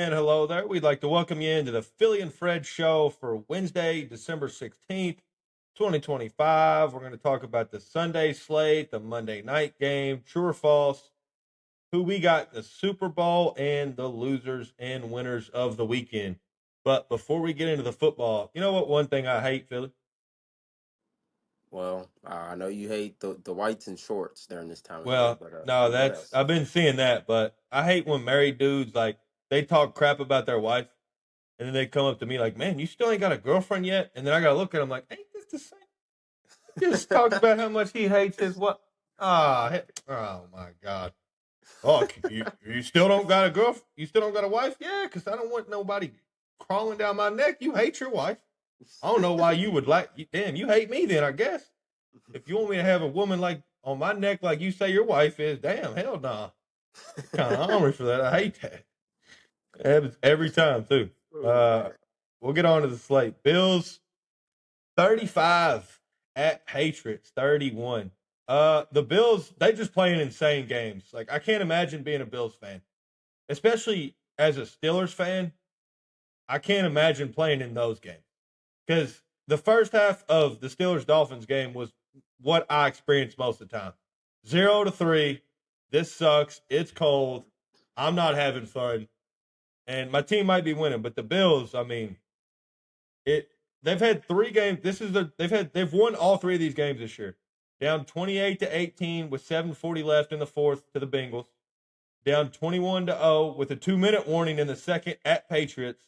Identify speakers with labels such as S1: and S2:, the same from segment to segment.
S1: And hello there. We'd like to welcome you into the Philly and Fred show for Wednesday, December 16th, 2025. We're going to talk about the Sunday slate, the Monday night game, true or false, who we got the Super Bowl, and the losers and winners of the weekend. But before we get into the football, you know what? One thing I hate, Philly?
S2: Well, I know you hate the whites and shorts during this time of year,
S1: Well,
S2: but
S1: no,
S2: what
S1: that's,
S2: else?
S1: I've been seeing that, but I hate when married dudes, like, they talk crap about their wife. And then they come up to me like, "Man, you still ain't got a girlfriend yet?" And then I gotta look at him like, "Ain't this the same?" He just talked about how much he hates his what? Oh my god! Oh, you still don't got a girl? You still don't got a wife? Yeah, because I don't want nobody crawling down my neck. You hate your wife. I don't know why you would like. Damn, you hate me then? I guess if you want me to have a woman like on my neck like you say your wife is, damn, hell nah. Kind of hungry for that. I hate that. It happens every time too. Uh, we'll get on to the slate. Bills 35 at Patriots 31. The Bills, they just play an insane games. Like I can't imagine being a Bills fan, especially as a Steelers fan. I can't imagine playing in those games because the first half of the Steelers Dolphins game was what I experienced most of the time. 0-3. This sucks. It's cold. I'm not having fun. And my team might be winning, but the Bills, I mean, it they've had three games. They've won all three of these games this year. Down 28-18 with 7:40 left in the fourth to the Bengals. Down 21-0 with a 2-minute warning in the second at Patriots,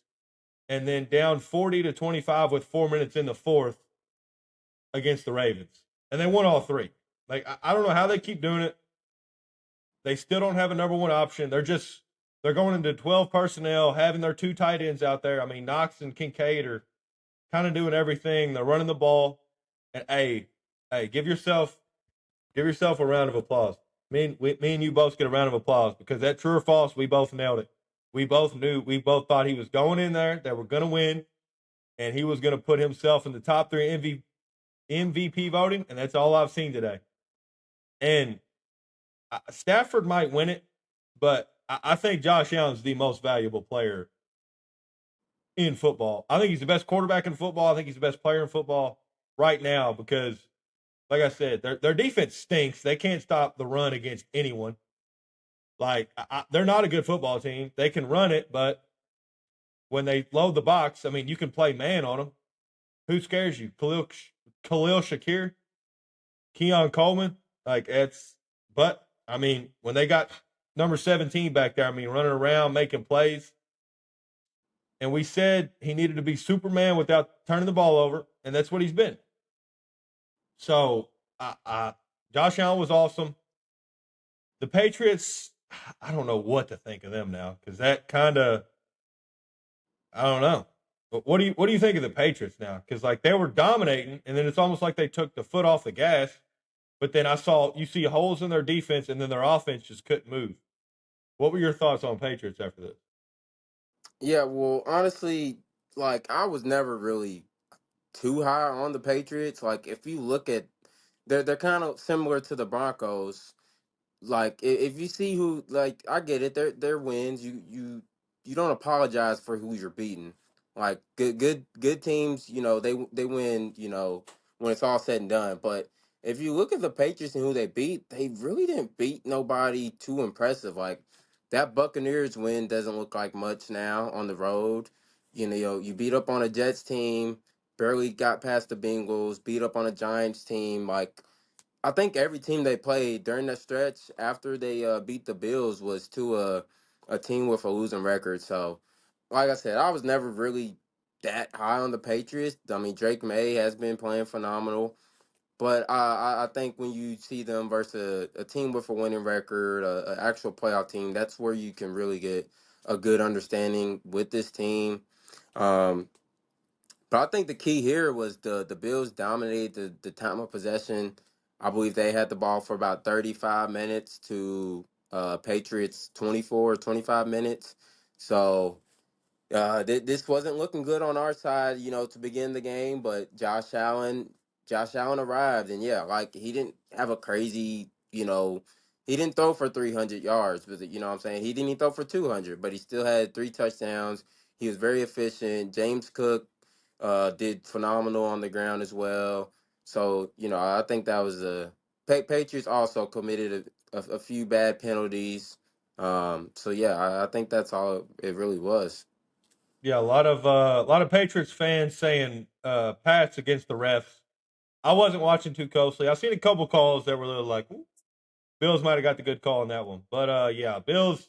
S1: and then down 40-25 with 4 minutes in the fourth against the Ravens. And they won all three. Like I don't know how they keep doing it. They still don't have a number one option. They're going into 12 personnel, having their two tight ends out there. I mean, Knox and Kincaid are kind of doing everything. They're running the ball. And hey, give yourself a round of applause. Me and you both get a round of applause because that true or false, we both nailed it. We both thought he was going in there, that we're going to win, and he was going to put himself in the top three MVP voting, and that's all I've seen today. And Stafford might win it, but I think Josh Allen's the most valuable player in football. I think he's the best quarterback in football. I think he's the best player in football right now because, like I said, their defense stinks. They can't stop the run against anyone. Like they're not a good football team. They can run it, but when they load the box, I mean, you can play man on them. Who scares you? Khalil Shakir, Keon Coleman, like it's. But I mean, when they got number 17 back there, I mean, running around making plays, and we said he needed to be Superman without turning the ball over, and that's what he's been. So, Josh Allen was awesome. The Patriots, I don't know what to think of them now because that kind of, I don't know. But what do you think of the Patriots now? Because like they were dominating, and then it's almost like they took the foot off the gas. But then you see holes in their defense, and then their offense just couldn't move. What were your thoughts on Patriots after this?
S2: Yeah, well, honestly, like I was never really too high on the Patriots. Like if you look at, they're kind of similar to the Broncos. Like if you see who, like I get it, they're wins. You don't apologize for who you're beating. Like good teams, they win. When it's all said and done. But if you look at the Patriots and who they beat, they really didn't beat nobody too impressive. Like that Buccaneers win doesn't look like much now on the road. You beat up on a Jets team, barely got past the Bengals, beat up on a Giants team. Like I think every team they played during that stretch after they beat the Bills was to a team with a losing record. So, like I said, I was never really that high on the Patriots. I mean, Drake May has been playing phenomenal, but I think when you see them versus a team with a winning record, a actual playoff team, that's where you can really get a good understanding with this team. Um, but I think the key here was the Bills dominated the time of possession. I believe they had the ball for about 35 minutes to Patriots 24 or 25 minutes. So this wasn't looking good on our side, to begin the game. But Josh Allen arrived, and yeah, like he didn't have a crazy, He didn't throw for 300 yards, but you know what I'm saying? He didn't even throw for 200, but he still had 3 touchdowns. He was very efficient. James Cook did phenomenal on the ground as well. So, you know, I think that was Patriots also committed a few bad penalties. So yeah, I think that's all it really was.
S1: Yeah, a lot of Patriots fans saying Pats against the refs. I wasn't watching too closely. I seen a couple calls that were like, "Ooh, Bills might have got the good call on that one." But yeah, Bills.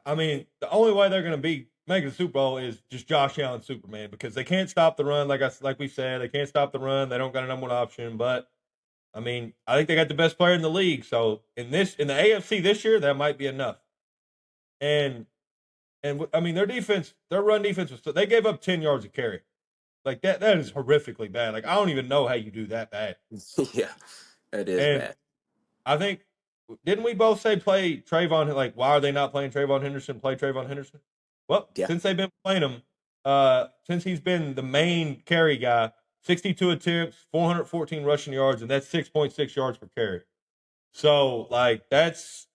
S1: I mean, the only way they're going to be making the Super Bowl is just Josh Allen Superman because they can't stop the run. Like we said, they can't stop the run. They don't got a number one option. But I mean, I think they got the best player in the league. So in the AFC this year, that might be enough. And I mean, their run defense was they gave up 10 yards of carry. Like that is horrifically bad. Like I don't even know how you do that bad.
S2: Yeah, it is
S1: And
S2: bad.
S1: I think didn't we both say play Trayvon? Like why are they not playing Trayvon Henderson? Play Trayvon Henderson. Well,
S2: Yeah.
S1: since they've been playing him, since he's been the main carry guy, 62 attempts, 414 rushing yards, and that's 6.6 yards per carry. So like that's,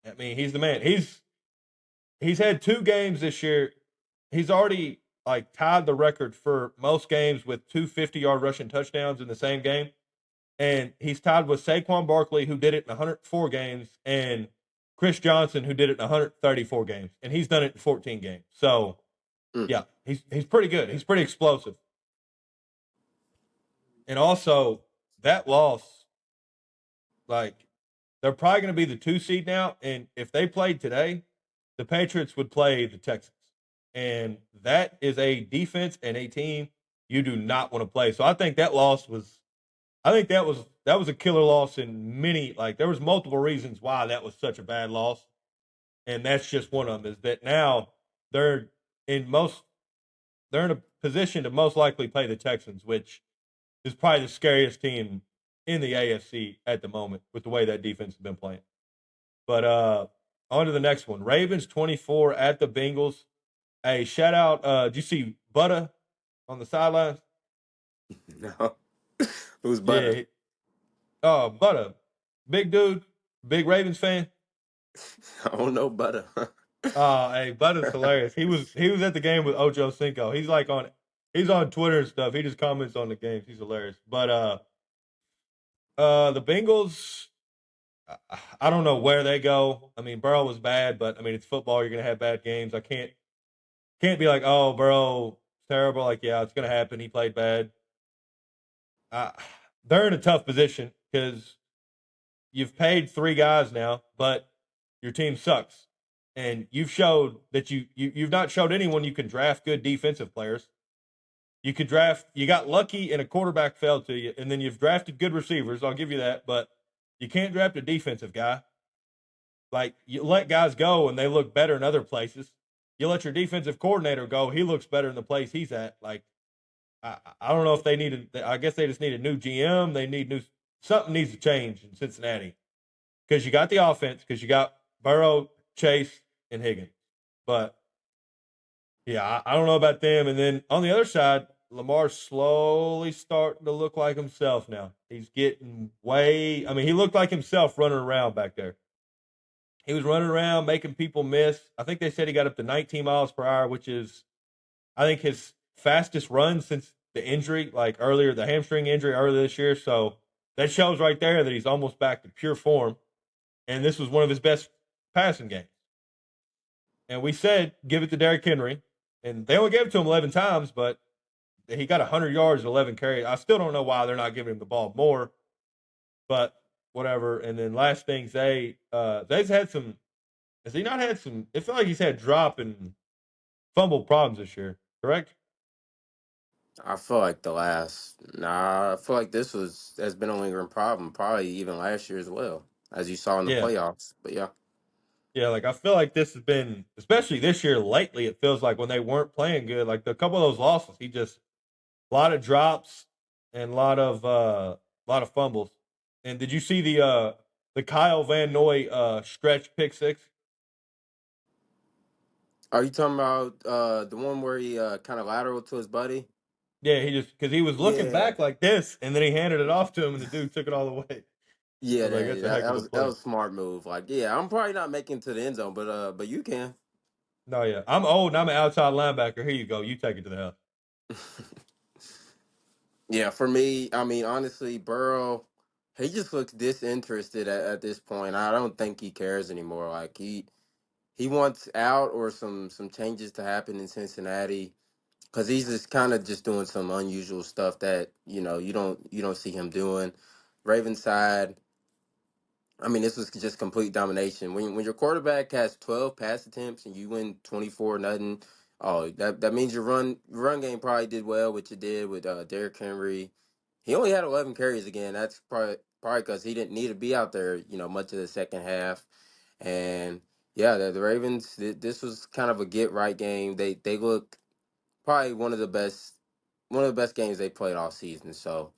S1: I mean, he's the man. He's had 2 games this year. He's already like tied the record for most games with 250-yard rushing touchdowns in the same game. And he's tied with Saquon Barkley, who did it in 104 games, and Chris Johnson, who did it in 134 games. And he's done it in 14 games. So
S2: Mm.
S1: yeah, he's pretty good. He's pretty explosive. And also that loss, like they're probably going to be the 2 seed now. And if they played today, the Patriots would play the Texans. And that is a defense and a team you do not want to play. So I think that loss was I think that was a killer loss in many like there was multiple reasons why that was such a bad loss. And that's just one of them is that now they're in most they're in a position to most likely play the Texans, which is probably the scariest team in the AFC at the moment with the way that defense has been playing. But on to the next one. Ravens 24 at the Bengals. Hey, shout out. Did you see Butter on the sidelines?
S2: No. Who's
S1: Yeah.
S2: Butter?
S1: Butter. Big dude. Big Ravens fan.
S2: I don't know Butter.
S1: Hey, Butter's hilarious. He was at the game with Ocho Cinco. He's on Twitter and stuff. He just comments on the games. He's hilarious. But the Bengals, I don't know where they go. I mean, Burrow was bad, but I mean it's football. You're gonna have bad games. I can't be like, oh, Burrow terrible. Like, yeah, it's gonna happen. He played bad. Uh, they're in a tough position because you've paid 3 guys now, but your team sucks, and you've showed that you've not showed anyone you can draft good defensive players. You could draft. You got lucky and a quarterback fell to you, and then you've drafted good receivers. I'll give you that, but you can't draft a defensive guy. Like you let guys go and they look better in other places. You let your defensive coordinator go, he looks better in the place he's at. Like I don't know if they need I guess they just need a new GM. They need new something needs to change in Cincinnati because you got the offense because you got Burrow, Chase, and Higgins. But yeah, I don't know about them. And then on the other side, Lamar's slowly starting to look like himself now. He's getting way. I mean, he looked like himself running around back there. He was running around making people miss. I think they said he got up to 19 miles per hour, which is, I think, his fastest run since the injury, like earlier, the hamstring injury earlier this year. So that shows right there that he's almost back to pure form. And this was one of his best passing games. And we said, give it to Derrick Henry. And they only gave it to him 11 times, but he got 100 yards and 11 carries. I still don't know why they're not giving him the ball more, but whatever. And then last thing, Zay's had some has he not had some? It felt like he's had drop and fumble problems this year, correct?
S2: I feel like I feel like this has been a lingering problem, probably even last year as well, as you saw in the
S1: Yeah.
S2: playoffs. But yeah,
S1: Yeah, like I feel like this has been, especially this year lately, it feels like when they weren't playing good, like a couple of those losses, he just, a lot of drops and a lot of fumbles. And did you see the Kyle Van Noy stretch pick six?
S2: are you talking about the one where he kind of lateral to his buddy?
S1: Yeah, he just, because he was looking
S2: Yeah,
S1: back like this, and then he handed it off to him, and the dude took it all away. I
S2: Yeah,
S1: was like, that's a heck of a
S2: that
S1: play.
S2: was a smart move. Like, yeah, I'm probably not making it to the end zone, but you can.
S1: No, yeah, I'm old and I'm an outside linebacker. Here you go. You take it to the house.
S2: Yeah, for me, I mean, honestly, Burrow, he just looks disinterested at this point. I don't think he cares anymore. Like he wants out or some changes to happen in Cincinnati because he's just kind of just doing some unusual stuff that you don't see him doing. Ravens side, I mean, this was just complete domination. When your quarterback has 12 pass attempts and you win 24-0, oh, that means your run game probably did well, which it did with Derrick Henry. He only had 11 carries again. That's probably because he didn't need to be out there, much of the second half. And yeah, the Ravens. This was kind of a get right game. They look probably one of the best games they played all season. So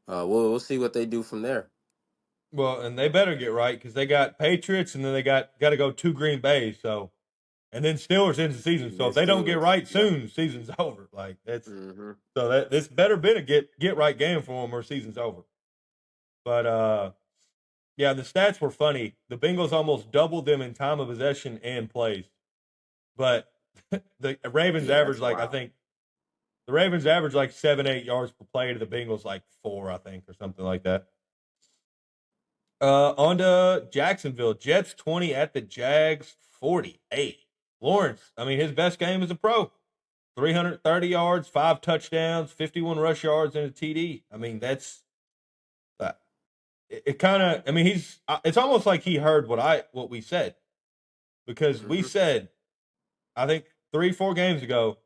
S2: we'll see what they do from there.
S1: Well, and they better get right because they got Patriots and then they got to go to Green Bay. So and then Steelers ends the season.
S2: And
S1: So
S2: then
S1: if they don't get
S2: Steelers.
S1: right
S2: Yep.
S1: soon, season's over. Like that's
S2: Hmm.
S1: so that this better been a get right game for them or season's over. But yeah, the stats were funny. The Bengals almost doubled them in time of possession and plays, but the Ravens
S2: Yeah,
S1: average
S2: that's
S1: like I
S2: wild.
S1: think the Ravens average like 7-8 yards per play to the Bengals like 4 I think or something like that. On to Jacksonville Jets 20 at the Jags 48. Lawrence, I mean his best game as a pro. 330 yards, 5 touchdowns, 51 rush yards, and a TD. I mean, that's uh, it kind of. I mean, he's. It's almost like he heard what we said because we
S2: Hmm.
S1: said I think 3 4 games ago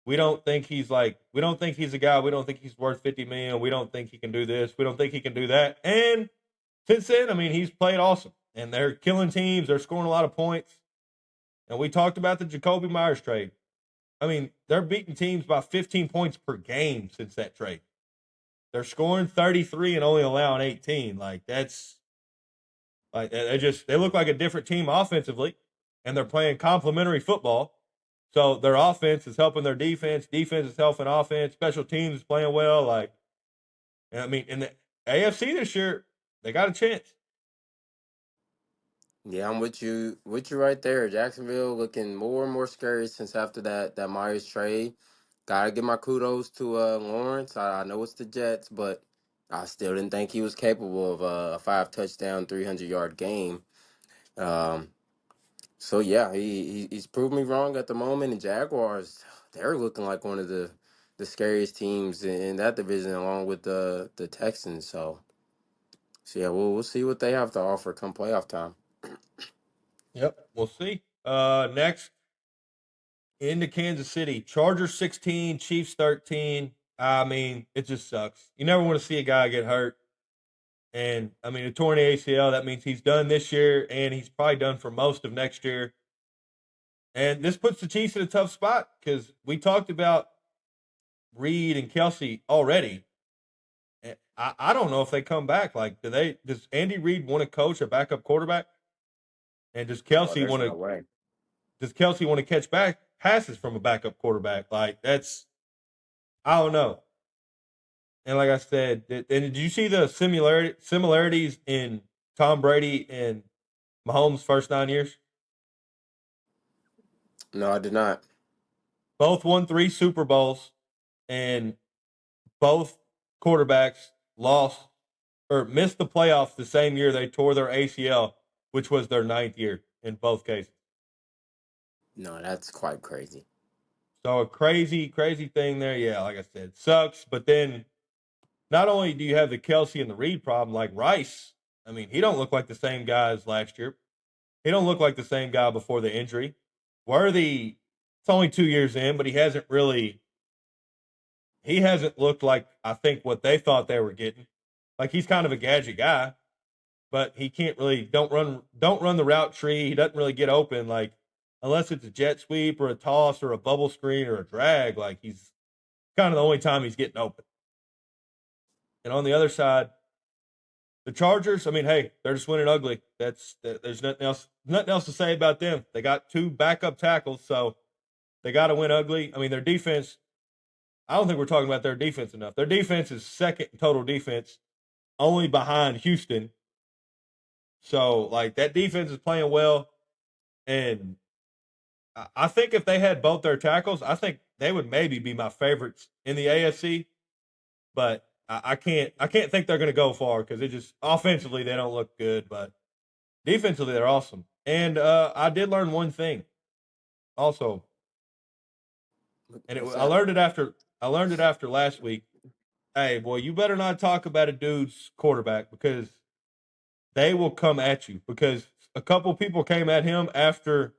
S1: we don't think he's a guy. We don't think he's worth 50 million. We don't think he can do this. We don't think he can do that. And since then, I mean, he's played awesome, and they're killing teams. They're scoring a lot of points. And we talked about the Jacoby Myers trade. I mean, they're beating teams by 15 points per game since that trade. They're scoring 33 and only allowing 18. Like that's like they look like a different team offensively, and they're playing complementary football. So their offense is helping their defense. Defense is helping offense. Special teams is playing well. Like I mean, in the AFC this year, they got a chance.
S2: Yeah, I'm with you right there. Jacksonville looking more and more scary since after that Myers trade. Gotta give my kudos to Lawrence. I know it's the Jets, but I still didn't think he was capable of a 5 touchdown, 300-yard game. Um, so yeah, he's proved me wrong at the moment. And Jaguars, they're looking like one of the scariest teams in that division, along with the Texans. So yeah, we'll see what they have to offer come playoff time.
S1: Yep, we'll see. Next into Kansas City, Chargers 16, Chiefs 13. I mean, it just sucks. You never want to see a guy get hurt. And I mean, a torn ACL, that means he's done this year and he's probably done for most of next year. And this puts the Chiefs in a tough spot because we talked about Reed and Kelsey already. And I don't know if they come back. Like, does Andy Reid want to coach a backup quarterback? And
S2: Oh, there's no way.
S1: does Kelsey want to catch back passes from a backup quarterback? Like that's I don't know. And like I said, and did you see the similarities in Tom Brady and Mahomes' first 9 years?
S2: No, I did not.
S1: Both won 3 Super Bowls, and both quarterbacks lost or missed the playoffs the same year they tore their ACL, which was their ninth year in both cases.
S2: No, that's quite crazy.
S1: So a crazy, crazy thing there. Yeah, like I said, sucks. But then not only do you have the Kelsey and the Reed problem, like Rice, I mean, he don't look like the same guy as last year. He don't look like the same guy before the injury. Worthy, it's only 2 years in, but he hasn't looked like I think what they thought they were getting. Like he's kind of a gadget guy, but he can't really don't run the route tree. He doesn't really get open like unless it's a jet sweep or a toss or a bubble screen or a drag. Like he's kind of the only time he's getting open. And on the other side, the Chargers, I mean, hey, they're just winning ugly. There's nothing else to say about them. They got 2 backup tackles, so they got to win ugly. I mean, their defense. I don't think we're talking about their defense enough. Their defense is second in total defense, only behind Houston. So like that defense is playing well, and I think if they had both their tackles, I think they would maybe be my favorites in the AFC. But I can't think they're going to go far because it just offensively they don't look good, but defensively they're awesome. And I did learn one thing also, and
S2: What's
S1: I
S2: that?
S1: learned it after last week. Hey, boy, you better not talk about a dude's quarterback because they will come at you. Because a couple people came at him after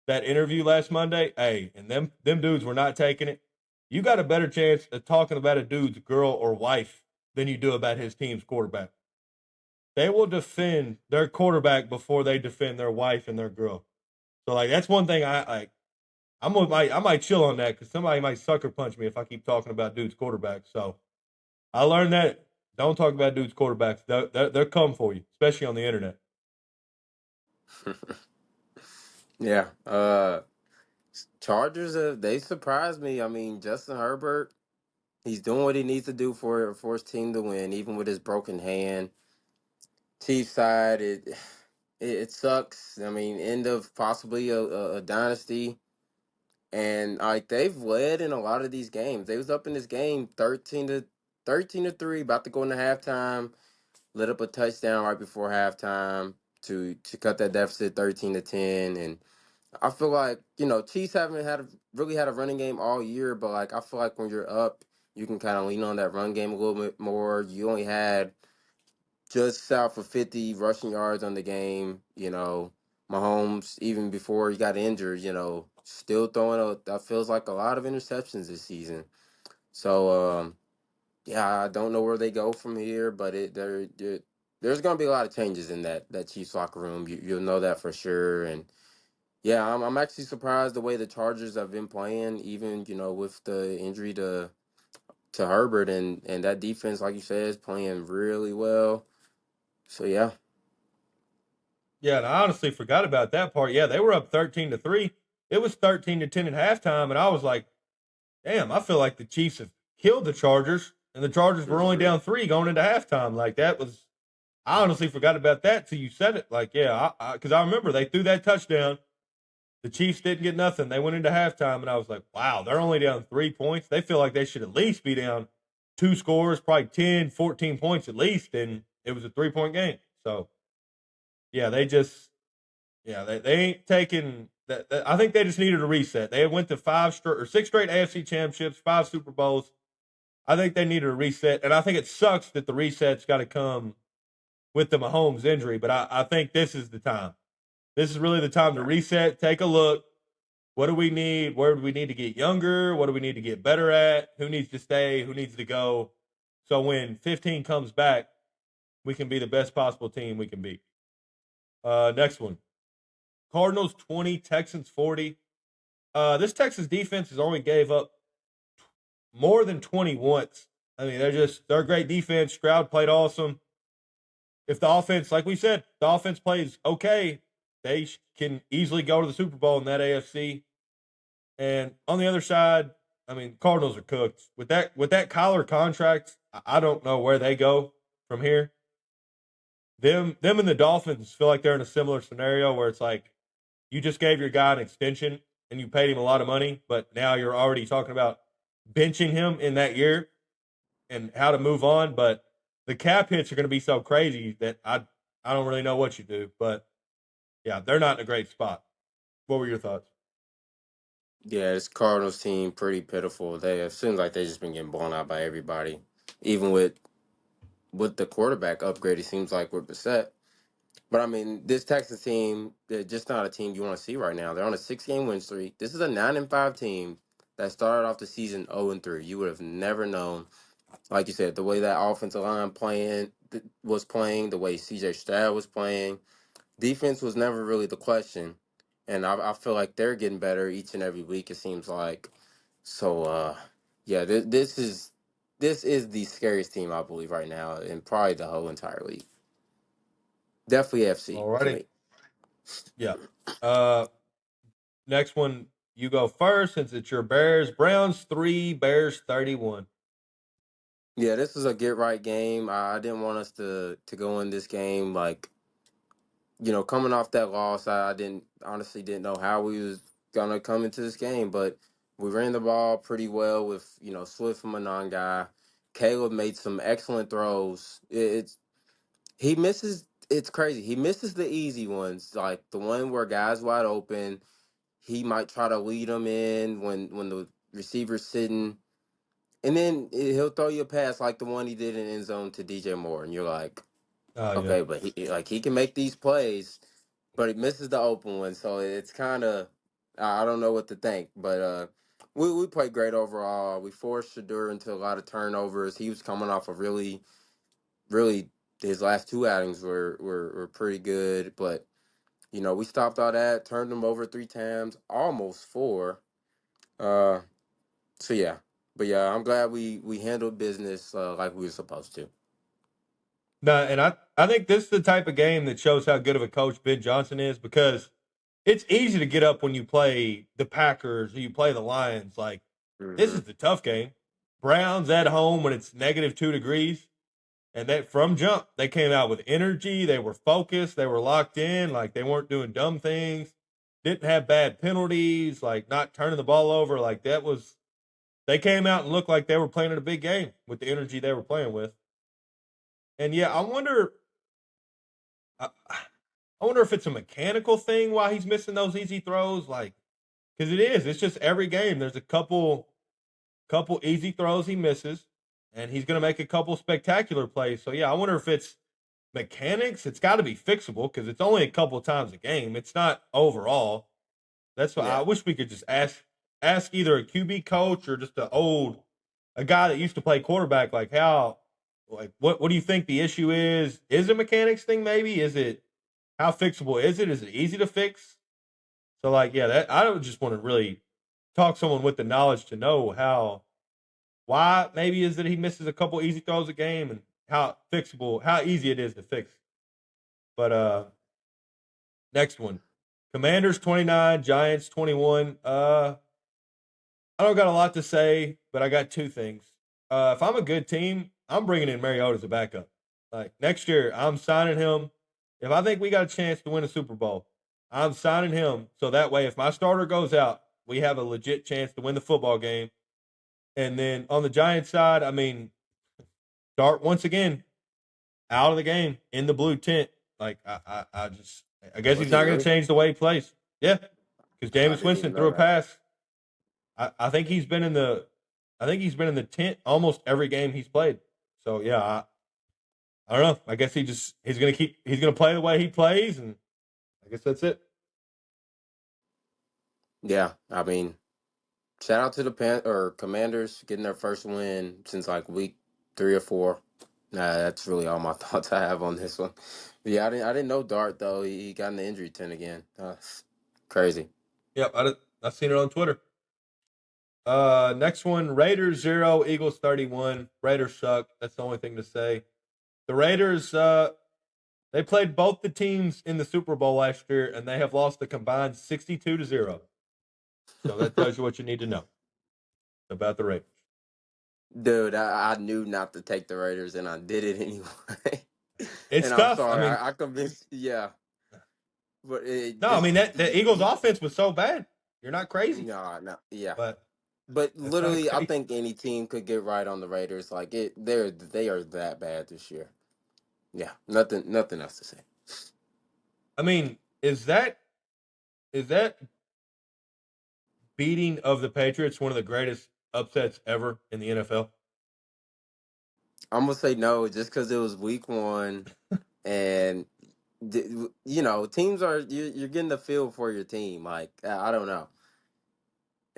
S1: that interview last Monday. Hey, and them dudes were not taking it. You got a better chance of talking about a dude's girl or wife than you do about his team's quarterback. They will defend their quarterback before they defend their wife and their girl. So like that's one thing I like. I might chill on that because somebody might sucker punch me if I keep talking about dudes' quarterbacks. So I learned that don't talk about dudes' quarterbacks. They'll come for you, especially on the internet.
S2: Yeah. Chargers, they surprised me. I mean, Justin Herbert, he's doing what he needs to do for his team to win, even with his broken hand. Chiefs side, it sucks. I mean, end of possibly a dynasty, and like they've led in a lot of these games. They was up in this game 13-3, about to go into halftime. Lit up a touchdown right before halftime to cut that deficit 13-10, and I feel like Chiefs haven't really had a running game all year, but like I feel like when you're up, you can kind of lean on that run game a little bit more. You only had just south of 50 rushing yards on the game. Mahomes, even before he got injured, still throwing that feels like a lot of interceptions this season. So yeah, I don't know where they go from here, but there's going to be a lot of changes in that Chiefs locker room. You'll know that for sure, and yeah, I'm actually surprised the way the Chargers have been playing, even with the injury to Herbert, and that defense, like you said, is playing really well. So yeah,
S1: Yeah, and I honestly forgot about that part. Yeah, they were up 13-3. It was 13-10 at halftime, and I was like, damn, I feel like the Chiefs have killed the Chargers, and the Chargers were only
S2: hmm
S1: down 3 going into halftime. Like that was I honestly forgot about that till you said it. Like, yeah, because I remember they threw that touchdown. The Chiefs didn't get nothing. They went into halftime, and I was like, wow, they're only down 3 points. They feel like they should at least be down two scores, probably 10, 14 points at least. And it was a 3 point game. So, yeah, they ain't taking that. I think they just needed a reset. They went to 6 straight AFC championships, 5 Super Bowls. I think they needed a reset. And I think it sucks that the reset's got to come with the Mahomes injury, but I think this is the time. This is really the time to reset, take a look. What do we need? Where do we need to get younger? What do we need to get better at? Who needs to stay? Who needs to go? So when 15 comes back, we can be the best possible team we can be. Next one. Cardinals 20, Texans 40. This Texas defense has only gave up more than 20 once. I mean, they're a great defense. Stroud played awesome. If the offense, like we said, the offense plays okay, they can easily go to the Super Bowl in that AFC. And on the other side, I mean, Cardinals are cooked with that Kyler contract. I don't know where they go from here. Them and the Dolphins feel like they're in a similar scenario where it's like you just gave your guy an extension and you paid him a lot of money, but now you're already talking about benching him in that year and how to move on. But the cap hits are going to be so crazy that I don't really know what you do. But yeah, they're not in a great spot. What were your thoughts?
S2: yeah, this Cardinals team pretty pitiful. It seems like they just been getting blown out by everybody, even with the quarterback upgrade. It seems like we're beset. But I mean, this Texas team, they're just not a team you want to see right now. They're on a 6 game win streak. This is a 9-5 team that started off the season 0-3. You would have never known, like you said, the way that offensive line was playing, the way CJ Stroud was playing. Defense was never really the question, and I feel like they're getting better each and every week. It seems like. So yeah, this is the scariest team I believe right now, and probably the whole entire league. Definitely FC to
S1: Alrighty.
S2: me.
S1: Yeah. Uh, Next one, you go first since it's your Bears. Browns 3, Bears 31.
S2: Yeah, this is a get right game. I didn't want us to go in this game like coming off that loss, I didn't honestly didn't know how we was gonna come into this game, but we ran the ball pretty well with Swift from a non-guy. Caleb made some excellent throws. It's he misses. It's crazy. He misses the easy ones, like the one where guys wide open. He might try to lead them in when the receiver's sitting, and then he'll throw you a pass like the one he did in end zone to DJ Moore, and you're like,
S1: Oh yeah.
S2: okay, but he can make these plays, but he misses the open one, so it's kind of I don't know what to think. But we played great overall. We forced Shadur into a lot of turnovers. He was coming off a really his last two outings were pretty good, but we stopped all that, turned him over three times, almost four. Uh, so yeah, but yeah, I'm glad we handled business like we were supposed to.
S1: No, and I think this is the type of game that shows how good of a coach Ben Johnson is because it's easy to get up when you play the Packers or you play the Lions. Like this
S2: Hmm.
S1: is the tough game. Browns at home when it's -2 degrees. And that from jump, they came out with energy. They were focused. They were locked in. Like they weren't doing dumb things. Didn't have bad penalties. Like not turning the ball over. Like that was. They came out and looked like they were playing in a big game with the energy they were playing with. And yeah, I wonder. I wonder if it's a mechanical thing why he's missing those easy throws. Like because it is. It's just every game. There's a couple easy throws he misses, and he's going to make a couple spectacular plays. So yeah, I wonder if it's mechanics. It's got to be fixable because it's only a couple times a game. It's not overall. That's why I
S2: Yeah,
S1: wish we could just ask either a QB coach or just a guy that used to play quarterback like how like what do you think the issue is? Is it a mechanics thing maybe? Is it how fixable is it? Is it easy to fix? So like yeah, that I would just want to really talk someone with the knowledge to know how why maybe is that he misses a couple easy throws a game and how easy it is to fix. But next one. Commanders 29, Giants 21. I don't got a lot to say, but I got two things. If I'm a good team, I'm bringing in Mariota as a backup. Like next year, I'm signing him. If I think we got a chance to win a Super Bowl, I'm signing him so that way if my starter goes out, we have a legit chance to win the football game. And then on the Giants side, I mean, start once again out of the game in the blue tent. Like I guess
S2: was
S1: he's
S2: he
S1: not going to
S2: really?
S1: change the way he plays. Yeah, because
S2: I
S1: Jameis
S2: didn't
S1: Winston
S2: even
S1: threw
S2: know
S1: a
S2: that.
S1: pass. I think he's been in the tent almost every game he's played. So yeah, I don't know. I guess he's gonna play the way he plays, and I guess that's it.
S2: Yeah, I mean, shout out to the Commanders getting their first win since like week 3 or 4. Nah, that's really all my thoughts I have on this one. But yeah, I didn't know Dart though. He got in the injury tent again. Crazy.
S1: Yep, I've seen it on Twitter. Next one: Raiders 0, Eagles 31. Raiders suck. That's the only thing to say. The Raiders they played both the teams in the Super Bowl last year, and they have lost a combined 62-0. So that tells you what you need to know about the Raiders.
S2: Dude, I knew not to take the Raiders, and I did it anyway.
S1: It's
S2: And I'm
S1: tough. I
S2: sorry,
S1: mean,
S2: I convinced. Yeah, but
S1: no, I
S2: this
S1: mean that the Eagles' offense was so bad. You're not crazy,
S2: no, no, yeah.
S1: but
S2: But
S1: that's not
S2: literally, I
S1: crazy.
S2: think any team could get right on the Raiders. Like they are that bad this year. Yeah, nothing else to say.
S1: I mean, is that beating of the Patriots one of the greatest upsets ever in the NFL?
S2: I'm gonna say no, just because it was week one, and teams are you're getting the feel for your team. Like I don't know,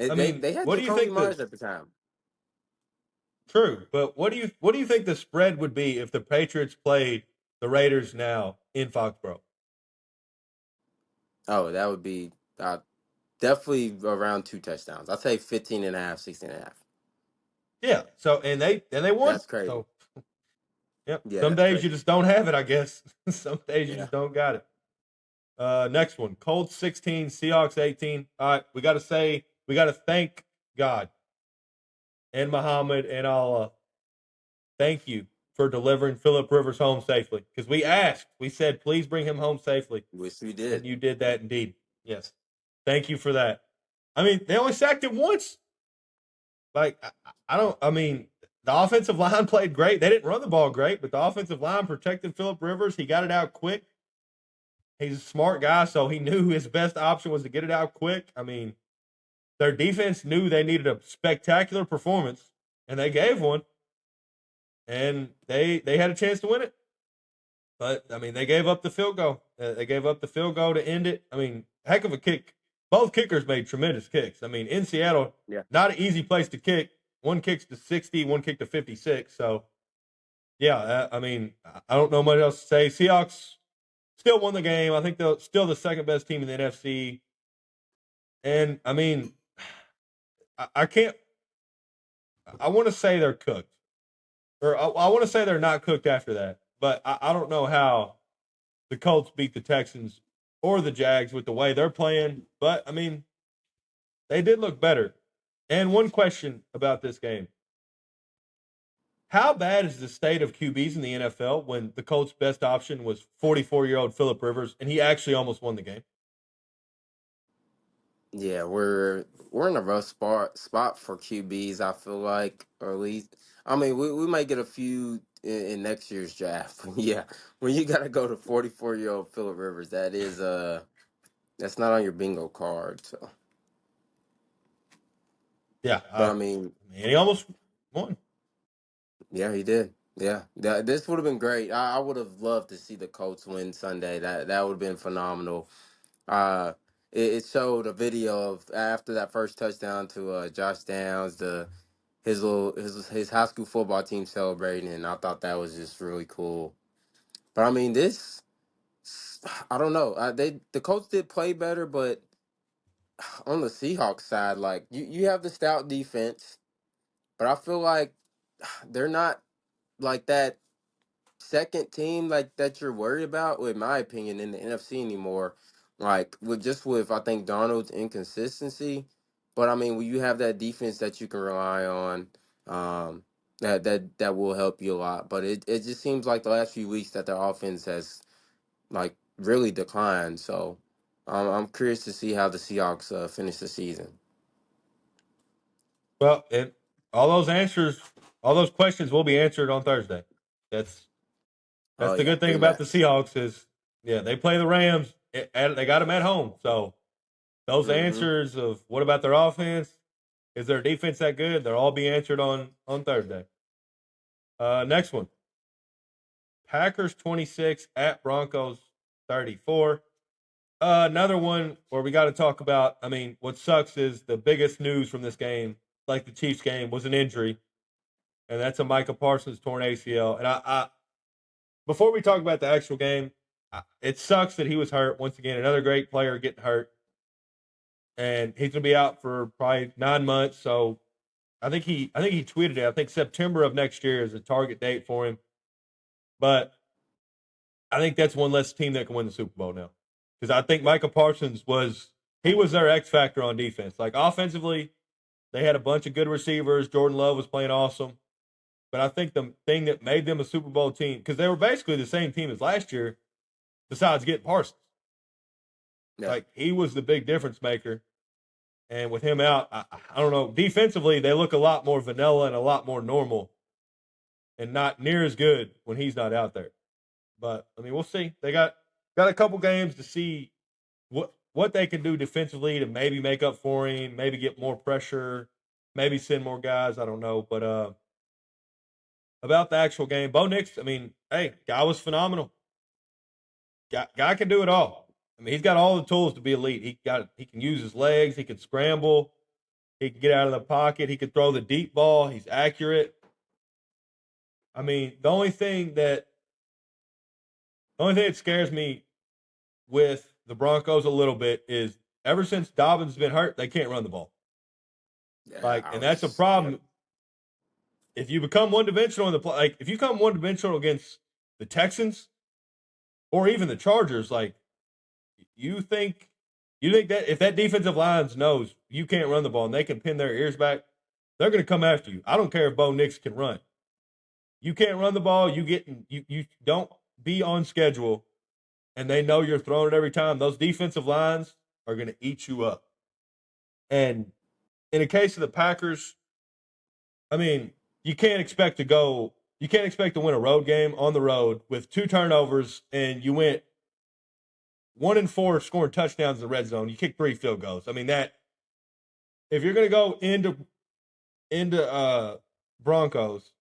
S1: I
S2: they
S1: mean,
S2: they had
S1: what do you
S2: Jacoby
S1: think the
S2: Myers at the time.
S1: true? But what do you think the spread would be if the Patriots played the Raiders now in Foxborough?
S2: Oh, that would be definitely around 2 touchdowns. I'd say 15 and a half, 16 and a half.
S1: Yeah. So and they won.
S2: That's crazy.
S1: So yep.
S2: Yeah,
S1: Some
S2: that's
S1: days you
S2: crazy.
S1: just don't have it. I guess. Some days you
S2: Yeah.
S1: just don't got it. Next one, Colts 16, Seahawks 18. All right, we got to thank God and Muhammad and Allah. Thank you for delivering Philip Rivers home safely because we asked, we said, please bring him home safely,
S2: Wish we
S1: and
S2: did.
S1: you did that indeed. Yes, thank you for that. I mean, they only sacked him once. Like I don't. I mean, the offensive line played great. They didn't run the ball great, but the offensive line protected Philip Rivers. He got it out quick. He's a smart guy, so he knew his best option was to get it out quick. I mean, their defense knew they needed a spectacular performance, and they gave one, and they had a chance to win it. But I mean, they gave up the field goal. They gave up the field goal to end it. I mean, heck of a kick. Both kickers made tremendous kicks. I mean, in Seattle,
S2: Yeah.
S1: not an easy place to kick. One kicks to 60, one kick to 56. So yeah, I mean, I don't know much else to say. Seahawks still won the game. I think they're still the second best team in the NFC. And I mean, I can't. I want to say they're cooked, or I want to say they're not cooked after that. But I don't know how the Colts beat the Texans or the Jags with the way they're playing. But I mean, they did look better. And one question about this game: how bad is the state of QBs in the NFL when the Colts' best option was 44-year-old Philip Rivers, and he actually almost won the game?
S2: Yeah, we're in a rough spot for QBs. I feel like, or at least, I mean, we might get a few in next year's draft. Yeah, when you got to go to 44-year-old Philip Rivers, that's not on your bingo card. So,
S1: Yeah,
S2: but
S1: I
S2: I mean,
S1: mean, he almost won.
S2: yeah, he did. Yeah, this would have been great. I would have loved to see the Colts win Sunday. That would have been phenomenal. Uh, it showed a video of after that first touchdown to Josh Downs, his high school football team celebrating, and I thought that was just really cool. But I mean, this I don't know. The Colts did play better, but on the Seahawks side, like you have the stout defense, but I feel like they're not like that second team like that you're worried about, in my opinion, in the NFC anymore. Like with I think Donald's inconsistency, but I mean when you have that defense that you can rely on, that will help you a lot. But it just seems like the last few weeks that their offense has like really declined. So I'm curious to see how the Seahawks finish the season.
S1: Well, and all those answers, all those questions will be answered on Thursday. That's
S2: Oh
S1: that's the
S2: yeah,
S1: good thing about the
S2: rematch.
S1: Seahawks is, yeah, they play the Rams. They got them at home, so those
S2: Mm-hmm.
S1: answers of what about their offense, is their defense that good? They'll all be answered on Thursday. Next one, Packers 26 at Broncos 34. Another one where we got to talk about. I mean, what sucks is the biggest news from this game, like the Chiefs game, was an injury, and that's a Micah Parsons torn ACL. And I before we talk about the actual game, it sucks that he was hurt once again. Another great player getting hurt, and he's going to be out for probably 9 months. So I think he tweeted it. I think September of next year is a target date for him. But I think that's one less team that can win the Super Bowl now, because I think Micah Parsons was their X factor on defense. Like offensively, they had a bunch of good receivers. Jordan Love was playing awesome. But I think the thing that made them a Super Bowl team, because they were basically the same team as last year, besides getting Parsons.
S2: Yeah,
S1: Like he was the big difference maker. And with him out, I don't know. Defensively, they look a lot more vanilla and a lot more normal, and not near as good when he's not out there. But I mean, we'll see. They got a couple games to see what they can do defensively to maybe make up for him, maybe get more pressure, maybe send more guys. I don't know. But about the actual game, Bo Nix. I mean, hey, guy was phenomenal. Guy can do it all. I mean, he's got all the tools to be elite. He can use his legs. He can scramble. He can get out of the pocket. He can throw the deep ball. He's accurate. I mean, the only thing that scares me with the Broncos a little bit is ever since Dobbins has been hurt, they can't run the ball.
S2: yeah.
S1: Like,
S2: I
S1: and that's a
S2: was. Yep.
S1: problem if you become one dimensional in the play. Like, if you become one dimensional against the Texans or even the Chargers, like you think you think that if that defensive line knows you can't run the ball and they can pin their ears back, they're going to come after you. I don't care if Bo Nix can run. You can't run the ball. You don't be on schedule, and they know you're throwing it every time. Those defensive lines are going to eat you up. And in the case of the Packers, I mean, you can't expect to go. You can't expect to win a road game on the road with 2 turnovers, and you went 1-4 scoring touchdowns in the red zone. You kick 3 field goals. I mean that if you're going to go into Broncos,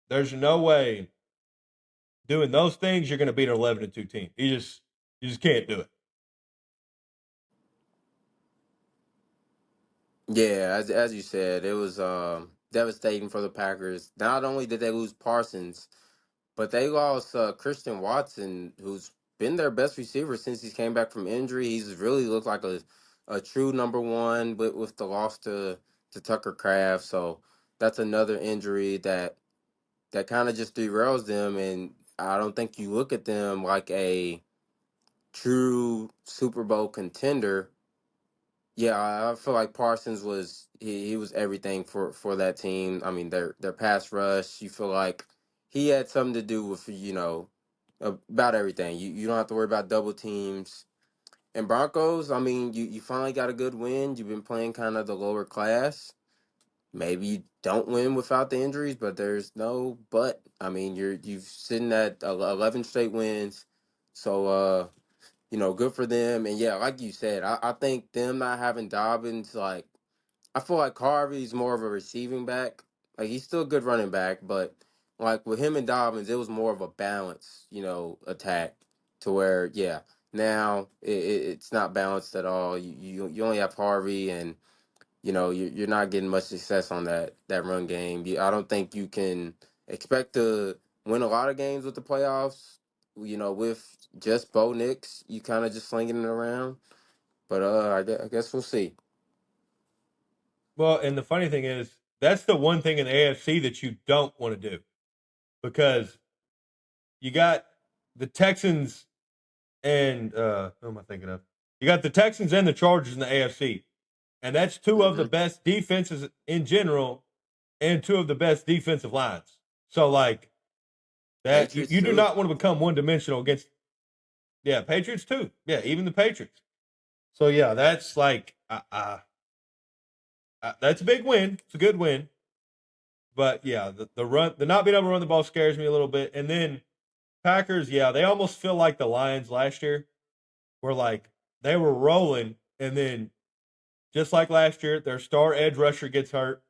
S1: there's no way doing those things you're going to beat an 11-2 team. You just can't do it.
S2: Yeah, as you said, it was devastating for the Packers. Not only did they lose Parsons, but they lost Christian Watson, who's been their best receiver since he came back from injury. He's really looked like a true number one, but with the loss to Tucker Craft, so that's another injury that kind of just derails them. And I don't think you look at them like a true Super Bowl contender. Yeah, I feel like Parsons was he was everything for that team. I mean, their pass rush. You feel like he had something to do with about everything. You don't have to worry about double teams. And Broncos, I mean, you finally got a good win. You've been playing kind of the lower class. Maybe you don't win without the injuries, but there's no but. I mean, you've sitting at 11 straight wins. So good for them. And yeah, like you said, I think them not having Dobbins, like I feel like Harvey's more of a receiving back. Like he's still a good running back, but like with him and Dobbins, it was more of a balance, attack to where now it's not balanced at all. You only have Harvey, and you're not getting much success on that run game. I don't think you can expect to win a lot of games with the playoffs. With just Bo Nix, you kind of just slinging it around. But I guess we'll see.
S1: Well, and the funny thing is, that's the one thing in the AFC that you don't want to do because you got the Texans and who am I thinking of? You got the Texans and the Chargers in the AFC, and that's two of the
S2: Hmm.
S1: best defenses in general, and two of the best defensive lines. So like that, you,
S2: Patriots
S1: you do
S2: too.
S1: not want to become one dimensional against. Yeah, Patriots too. Yeah, even the Patriots. So yeah, that's like that's a big win. It's a good win. But yeah, the not being able to run the ball scares me a little bit. And then Packers, yeah, they almost feel like the Lions last year, where like they were rolling, and then just like last year, their star edge rusher gets hurt,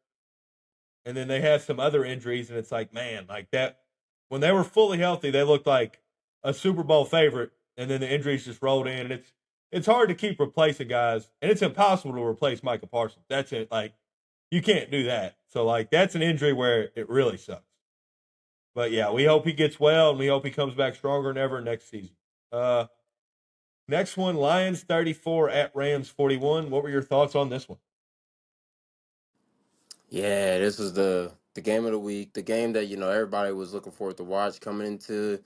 S1: and then they have some other injuries, and it's like, man, like that when they were fully healthy, they looked like a Super Bowl favorite, and then the injuries just rolled in, and it's hard to keep replacing guys, and it's impossible to replace Micah Parsons. That's it, like you can't do that. So like that's an injury where it really sucks. But yeah, we hope he gets well, and we hope he comes back stronger than ever next season. Uh, Next one, Lions 34 at Rams 41. What were your thoughts on this one?
S2: Yeah, this was the game of the week, the game that everybody was looking forward to watch coming into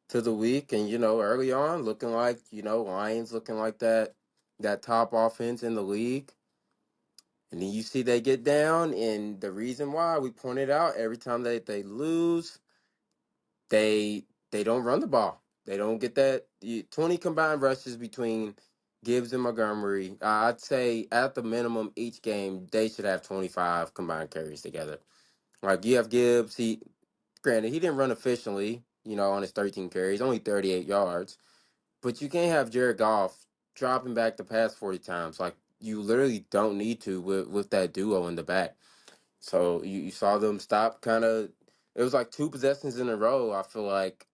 S2: the week, and early on looking like Lions looking like that top offense in the league, and then you see they get down, and the reason why we pointed out every time they lose, they don't run the ball. They don't get that 20 combined rushes between Gibbs and Montgomery. I'd say at the minimum each game they should have 25 combined carries together. Like you have Gibbs, granted he didn't run efficiently, on his 13 carries, only 38 yards. But you can't have Jared Goff dropping back the pass 40 times. Like you literally don't need to with that duo in the back. So you saw them stop kind of. It was like two possessions in a row. I feel like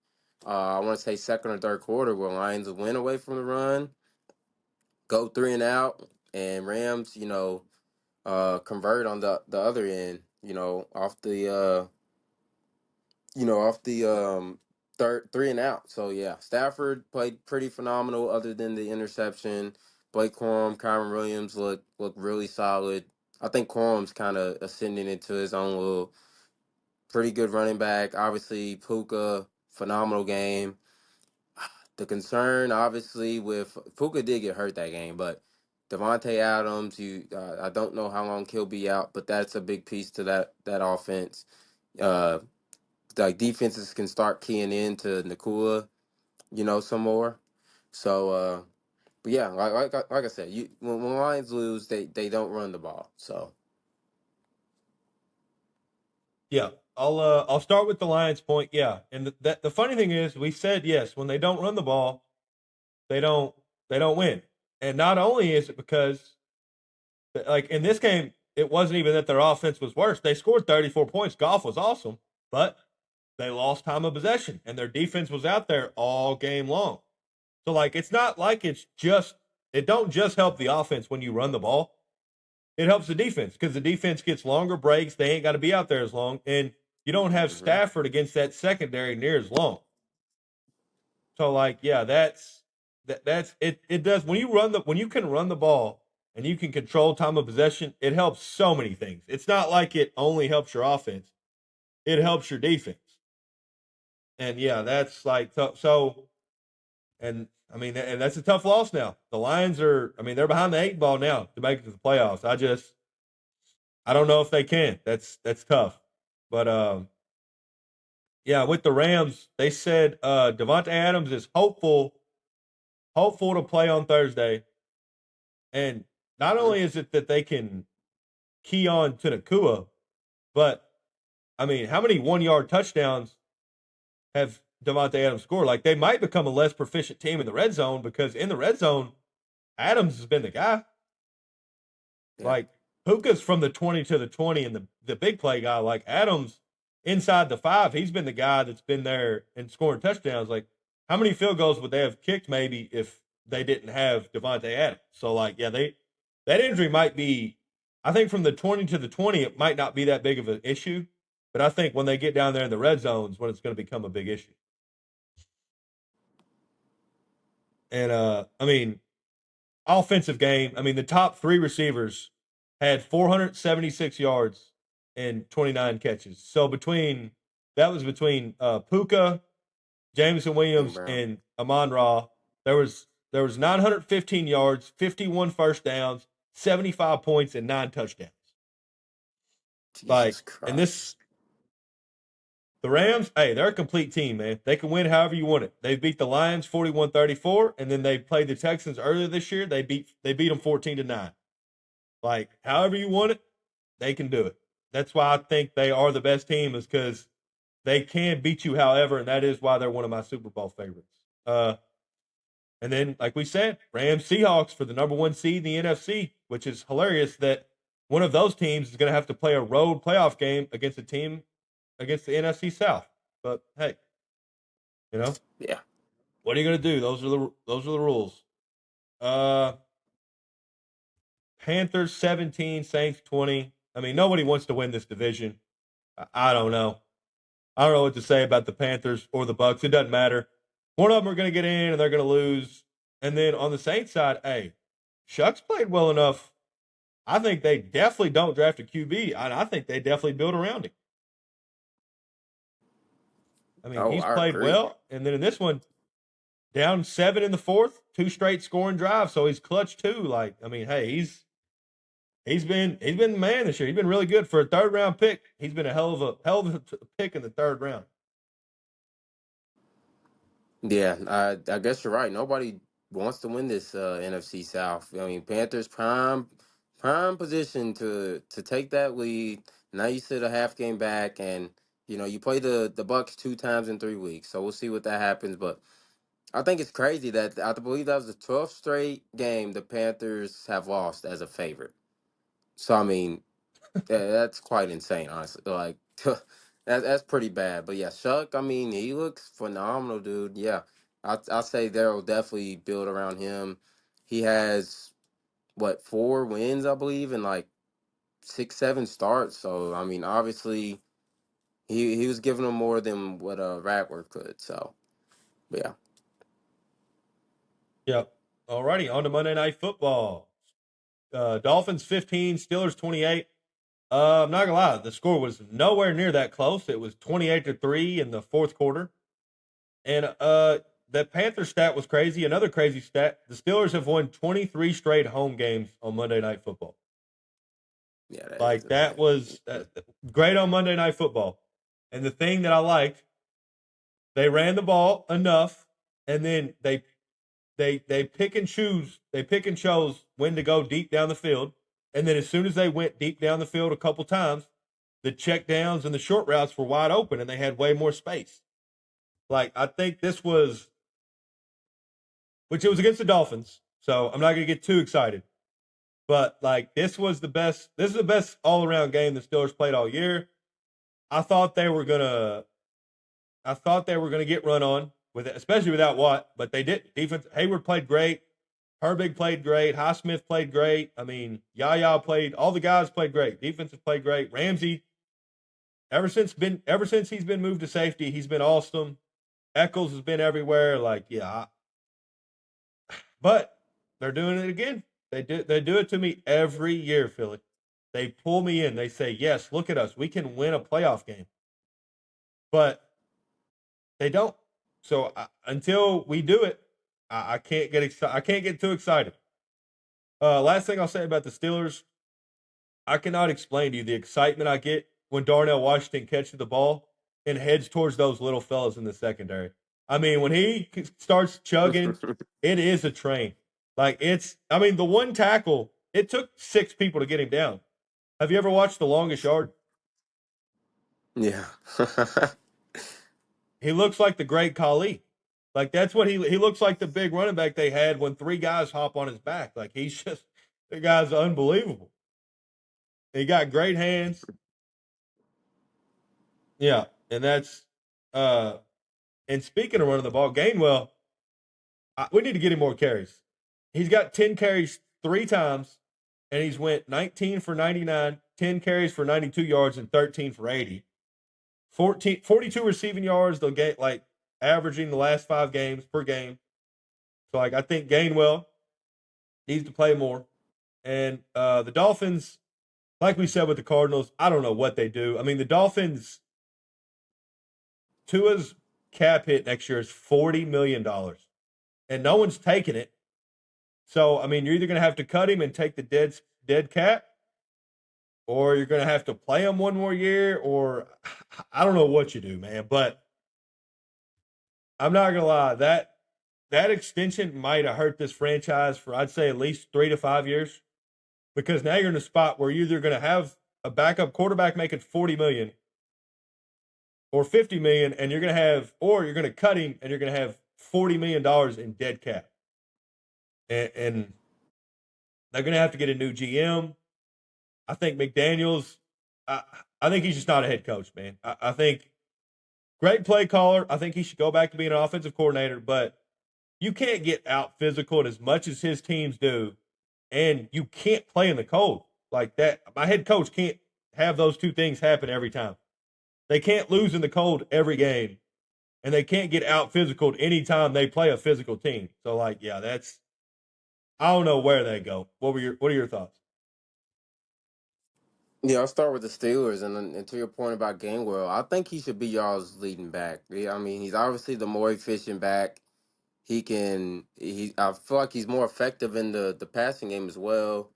S2: I want to say second or third quarter where Lions win away from the run, go three and out, and Rams, convert on the other end. Off the third three and out. So yeah, Stafford played pretty phenomenal. Other than the interception, Blake Corum, Kyron Williams look really solid. I think Corum's kind of ascending into his own little pretty good running back. Obviously, Puka, phenomenal game. The concern, obviously, with Puka did get hurt that game, but Devontae Adams, I don't know how long he'll be out, but that's a big piece to that offense. Uh, like defenses can start keying into Nakua, some more. So, but yeah, like I said, when Lions lose, they don't run the ball. So
S1: Yeah. I'll start with the Lions point. Yeah. And the funny thing is we said yes, when they don't run the ball, they don't they don't win. And not only is it because like in this game, it wasn't even that their offense was worse. They scored 34 points. Golf was awesome, but they lost time of possession and their defense was out there all game long. So like it's not like it don't just help the offense when you run the ball. It helps the defense because the defense gets longer breaks. They ain't got to be out there as long, and you don't have
S2: hmm
S1: Stafford against that secondary near as long. So like, yeah, that's it. It does when you can run the ball and you can control time of possession. It helps so many things. It's not like it only helps your offense. It helps your defense. And yeah, that's like so. And I mean, and that's a tough loss now. The Lions are. I mean, they're behind the eight ball now to make it to the playoffs. I don't know if they can. That's tough. But yeah, with the Rams, they said Devontae Adams is hopeful to play on Thursday. And not
S2: hmm
S1: only is it that they can key on to Nakua, but I mean, how many 1 yard touchdowns have Devontae Adams scored? Like they might become a less proficient team in the red zone because in the red zone, Adams has been the guy.
S2: yeah,
S1: Like Puka's from the 20 to the 20 and the big play guy. Like Adams inside the 5, he's been the guy that's been there and scoring touchdowns. Like how many field goals would they have kicked maybe if they didn't have Devontae Adams? So like yeah, that injury might be I think from the 20 to the 20 it might not be that big of an issue, but I think when they get down there in the red zones when it's going to become a big issue. And I mean, offensive game. I mean, the top three receivers had 476 yards and 29 catches. So between Puka, Jameson
S2: St.
S1: Williams,
S2: Brown.
S1: and Amon Ra, there was 915 yards, 51 first downs, 75 points, and 9 touchdowns. Like,
S2: Jesus
S1: and this
S2: Christ.
S1: the Rams, hey, they're a complete team, man. They can win however you want it. They beat the Lions 41-34, and then they played the Texans earlier this year. They beat them 14-9. Like, however you want it, they can do it. That's why I think they are the best team, is because they can beat you however, and that is why they're one of my Super Bowl favorites. And then, like we said, Rams Seahawks for the number one seed in the NFC, which is hilarious that one of those teams is going to have to play a road playoff game against a team against the NFC South. But hey, you know
S2: Yeah.
S1: what are you going to do? Those are the rules. Uh, Panthers 17, Saints 20. I mean, nobody wants to win this division. I don't know. I don't know what to say about the Panthers or the Bucks. It doesn't matter. One of them are going to get in and they're going to lose. And then on the Saints side, hey, Shucks played well enough. I think they definitely don't draft a QB. I think they definitely build around him. I mean,
S2: Oh,
S1: he's
S2: I
S1: played
S2: agree.
S1: well. And then in this one, down 7 in the fourth, 2 straight scoring drives. So he's clutch too. Like, I mean, hey, he's been the man this year. He's been really good for a third round pick. He's been a hell of a pick in the third round.
S2: Yeah, I guess you're right. Nobody wants to win this NFC South. I mean, Panthers prime position to take that lead. Now you sit a half game back, and you play the Bucks 2 times in 3 weeks. So we'll see what that happens. But I think it's crazy that I believe that was the 12th straight game the Panthers have lost as a favorite. So I mean, that's quite insane, honestly. Like that's pretty bad. But yeah, Shuck, I mean, he looks phenomenal, dude. Yeah, I say they'll definitely build around him. He has what 4 wins, I believe, and like 6, 7 starts. So I mean, obviously, he was giving them more than what Radworth could. So but yeah,
S1: Yep. Alrighty, on to Monday Night Football. Dolphins 15, Steelers 28. I'm not gonna lie, the score was nowhere near that close. It was 28-3 in the fourth quarter. And that Panther stat was crazy. Another crazy stat: the Steelers have won 23 straight home games on Monday Night Football.
S2: yeah, that is
S1: Like that
S2: insane.
S1: was great on Monday Night Football. And the thing that I liked, they ran the ball enough, and then they pick and choose. They pick and chose when to go deep down the field, and then as soon as they went deep down the field a couple times, the check downs and the short routes were wide open, and they had way more space. Like I think this was, which it was against the Dolphins, so I'm not going to get too excited. But like this was the best. This is the best all around game the Steelers played all year. I thought they were gonna. I thought they were gonna get run on with it, especially without Watt, but they did. Defense. Hayward played great. Herbig played great. Highsmith played great. I mean, Yaya played. All the guys played great. Defense played great. Ramsey, ever since he's been moved to safety, he's been awesome. Eccles has been everywhere. Like, yeah, but they're doing it again. They do it to me every year, Philly. They pull me in. They say, "Yes, look at us. We can win a playoff game." But they don't. So until we do it, I can't get excited. I can't get too excited. Last thing I'll say about the Steelers, I cannot explain to you the excitement I get when Darnell Washington catches the ball and heads towards those little fellas in the secondary. I mean, when he starts chugging, it is a train. Like it's, I mean, the one tackle, it took 6 people to get him down. Have you ever watched The Longest Yard?
S2: Yeah.
S1: He looks like the great Khali. Like that's what he looks like, the big running back they had when 3 guys hop on his back. Like he's just, the guy's unbelievable. He got great hands. Yeah, and that's uh and speaking of running the ball, Gainwell, we need to get him more carries. He's got 10 carries 3 times, and he's went 19 for 99, 10 carries for 92 yards, and 13 for 80. 42 receiving yards. They'll get like averaging the last 5 games per game. So like I think Gainwell needs to play more. And the Dolphins, like we said with the Cardinals, I don't know what they do. I mean, the Dolphins, Tua's cap hit next year is $40 million, and no one's taking it. So I mean, you're either going to have to cut him and take the dead cap, or you're going to have to play him one more year, or I don't know what you do, man. But I'm not going to lie, that extension might have hurt this franchise for I'd say at least 3 to 5 years, because now you're in a spot where you're either going to have a backup quarterback making 40 million or 50 million, and you're going to have, or you're going to cut him and you're going to have $40 million in dead cap, and they're going to have to get a new GM. I think McDaniels, I, I think he's just not a head coach, man. I think great play caller. I think he should go back to being an offensive coordinator, but you can't get out physical as much as his teams do, and you can't play in the cold like that. My head coach can't have those 2 things happen every time. They can't lose in the cold every game, and they can't get out physical anytime they play a physical team. So, like, yeah, that's, I don't know where they go. What are your thoughts?
S2: Yeah, I'll start with the Steelers, and to your point about Gainwell, I think he should be y'all's leading back. Yeah, I mean, he's obviously the more efficient back. I feel like he's more effective in the passing game as well.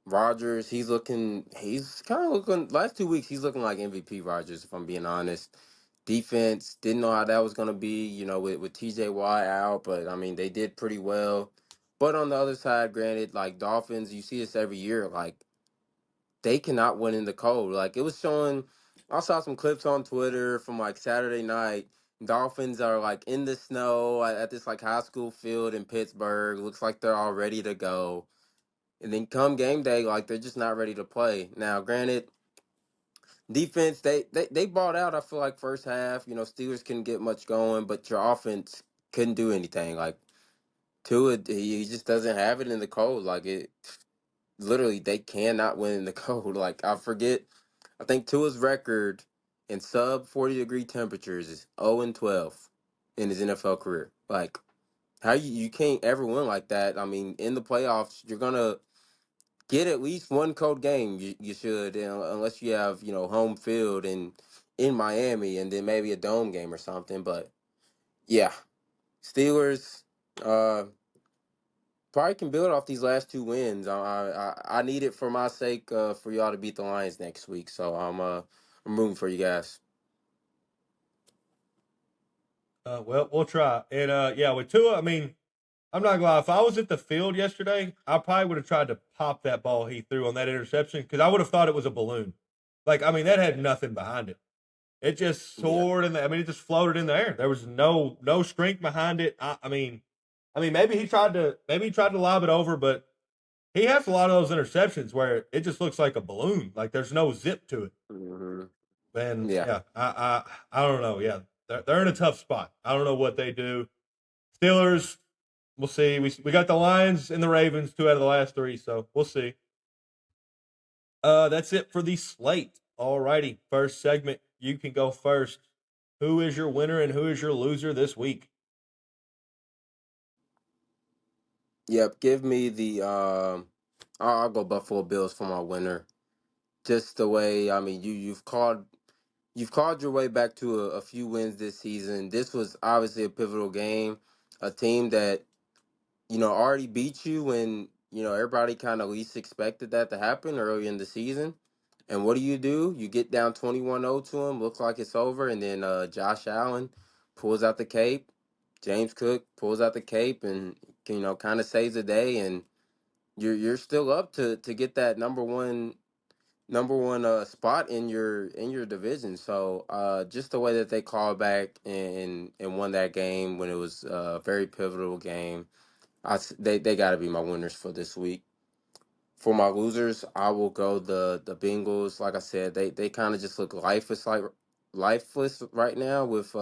S2: Rodgers, he's kind of looking, last 2 weeks, he's looking like MVP Rodgers, if I'm being honest. Defense, didn't know how that was going to be, with TJ Watt out, but I mean, they did pretty well. But on the other side, granted, like Dolphins, you see this every year, like they cannot win in the cold. Like it was showing, I saw some clips on Twitter from like Saturday night. Dolphins are like in the snow at this like high school field in Pittsburgh. Looks like they're all ready to go. And then come game day, like they're just not ready to play. Now, granted, defense, they bought out, I feel like first half. Steelers couldn't get much going, but your offense couldn't do anything. Like Tua, he just doesn't have it in the cold. Like it literally they cannot win in the cold. Like I think Tua's record in sub 40-degree temperatures is 0-12 in his NFL career. Like how you can't ever win like that. I mean, in the playoffs, you're gonna get at least one cold game. You should, unless you have home field in Miami, and then maybe a dome game or something. But yeah, Steelers. Probably can build off these last 2 wins. I need it for my sake, for y'all to beat the Lions next week. So I'm rooting for you guys.
S1: Well, we'll try. And yeah, with Tua, I mean, I'm not gonna lie. If I was at the field yesterday, I probably would have tried to pop that ball he threw on that interception because I would have thought it was a balloon. Like, I mean, that had nothing behind it. It just
S2: Yeah.
S1: soared in the. I mean, it just floated in the air. There was no strength behind it. I mean, maybe he tried to lob it over, but he has a lot of those interceptions where it just looks like a balloon. Like there's no zip to it.
S2: Hmm.
S1: And
S2: Yeah.
S1: yeah, I don't know. Yeah, they're in a tough spot. I don't know what they do. Steelers, we'll see. We got the Lions and the Ravens, two out of the last three, so we'll see. That's it for the slate. All righty, first segment. You can go first. Who is your winner and who is your loser this week?
S2: Yep. Give me the. I'll go Buffalo Bills for my winner. Just the way, I mean, you've called your way back to a few wins this season. This was obviously a pivotal game. A team that already beat you when everybody kind of least expected that to happen early in the season. And what do? You get down 21-0 to them, looks like it's over, and then Josh Allen pulls out the cape. James Cook pulls out the cape and kind of saves the day, and you're still up to get that number one spot in your division. So just the way that they called back and won that game when it was a very pivotal game, they got to be my winners for this week. For my losers, I will go the Bengals. Like I said, they kind of just look lifeless right now with